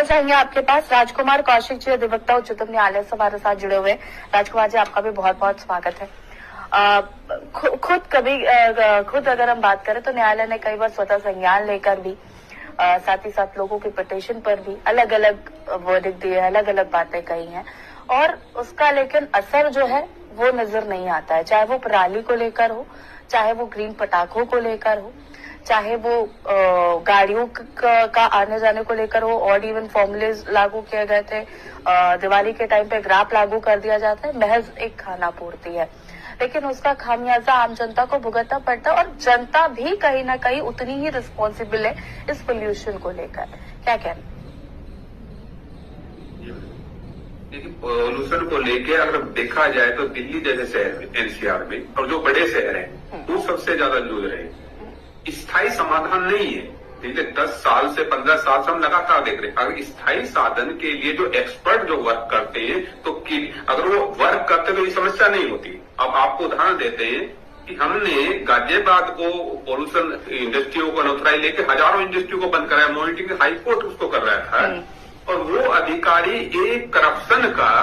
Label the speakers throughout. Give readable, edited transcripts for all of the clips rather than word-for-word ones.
Speaker 1: वापस आएंगे आपके पास। राजकुमार कौशिक जी, अधिवक्ता उच्चतम न्यायालय से हमारे साथ जुड़े हुए। राजकुमार जी, आपका भी बहुत बहुत स्वागत है। खुद अगर हम बात करें तो न्यायालय ने कई बार स्वतः संज्ञान लेकर भी साथ ही साथ लोगों की पिटीशन पर भी अलग अलग वर्डिक्ट दिए, अलग अलग बातें कही हैं, और उसका लेकिन असर जो है वो नजर नहीं आता है। चाहे वो पराली को लेकर हो, चाहे वो ग्रीन पटाखों को लेकर हो, चाहे वो गाड़ियों का आने जाने को लेकर हो। ऑड इवन फॉर्मूले लागू किए गए थे, दिवाली के टाइम पे ग्राफ लागू कर दिया जाता है, महज एक खाना पूर्ति है, लेकिन उसका खामियाजा आम जनता को भुगतना पड़ता है, और जनता भी कहीं ना कहीं उतनी ही रिस्पॉन्सिबल है इस पोल्यूशन को लेकर। क्या कहना?
Speaker 2: देखिए, पोल्यूशन को लेके अगर देखा जाए तो दिल्ली जैसे शहर एनसीआर में और जो बड़े शहर हैं वो सबसे ज्यादा जूझ रहे हैं। स्थायी समाधान नहीं है। देखिए, 10 साल से 15 साल से हम लगातार देख रहे हैं। अगर स्थायी साधन के लिए जो एक्सपर्ट जो वर्क करते हैं तो अगर वो वर्क करते तो ये समस्या नहीं होती। अब आपको उदाहरण देते हैं कि हमने गाजियाबाद को पोल्यूशन इंडस्ट्रियों को अनऑथराइज लेके हजारों इंडस्ट्री को बंद कराया। मॉनिटरिंग हाईकोर्ट उसको कर रहा था, और वो अधिकारी एक करप्शन का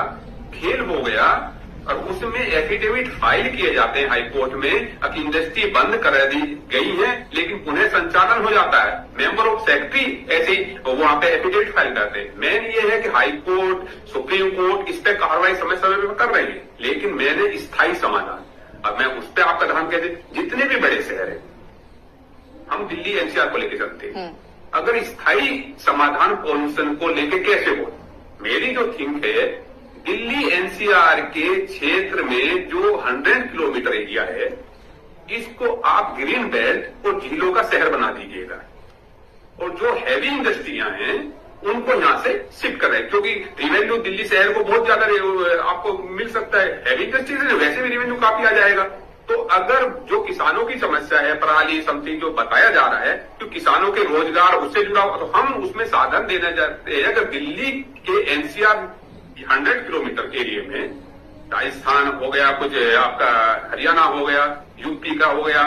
Speaker 2: खेल हो गया, और उसमें एफिडेविट फाइल किए जाते हैं हाईकोर्ट में कि इंडस्ट्री बंद कर दी गई है, लेकिन पुनः संचालन हो जाता है। मेंबर ऑफ सेक्रेटरी ऐसे वहां पे एफिडेविट फाइल करते हैं। मेन ये है कि हाईकोर्ट, सुप्रीम कोर्ट इस पे कार्रवाई समय समय पर कर रही है, लेकिन मैंने स्थायी समाधान, अब मैं उस पर आपका ध्यान कहते, जितने भी बड़े शहर है, हम दिल्ली एनसीआर को लेके चलते हैं, अगर स्थायी समाधान पोल्यूशन को लेके कैसे हो, मेरी जो थिंक है, दिल्ली एनसीआर के क्षेत्र में जो 100 किलोमीटर एरिया है, इसको आप ग्रीन बेल्ट और झीलों का शहर बना दीजिएगा, और जो हैवी इंडस्ट्रियां हैं उनको यहां से शिफ्ट कर रहे हैं, क्योंकि रिवेन्यू दिल्ली शहर को बहुत ज्यादा आपको मिल सकता है। हैवी इंडस्ट्री से वैसे भी रिवेन्यू काफी आ जाएगा। तो अगर जो किसानों की समस्या है, पराली समथिंग जो बताया जा रहा है, तो किसानों के रोजगार उससे जुड़ा हो, तो हम उसमें साधन देना चाहते हैं। अगर दिल्ली के एनसीआर 100 किलोमीटर एरिया में राजस्थान हो गया, कुछ आपका हरियाणा हो गया, यूपी का हो गया,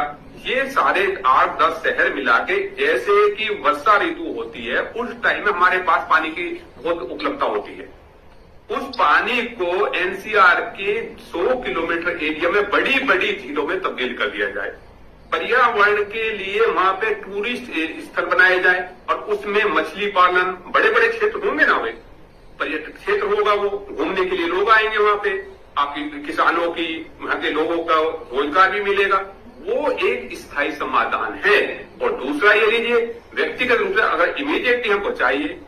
Speaker 2: ये सारे 8-10 शहर मिला के, जैसे कि वर्षा ऋतु होती है उस टाइम में हमारे पास पानी की बहुत उपलब्धता होती है, उस पानी को एनसीआर के 100 किलोमीटर एरिया में बड़ी बड़ी झीलों में तब्दील कर दिया जाए। पर्यावरण के लिए वहां पे टूरिस्ट स्थल बनाए जाए, और उसमें मछली पालन, बड़े बड़े क्षेत्र होंगे ना, वे पर्यटक क्षेत्र होगा, वो घूमने के लिए लोग आएंगे वहां पे, आपकी किसानों की, वहां के लोगों का रोजगार भी मिलेगा। वो एक स्थायी समाधान है। और दूसरा ये लीजिए, व्यक्तिगत रूप से अगर इमीडिएटली हमको चाहिए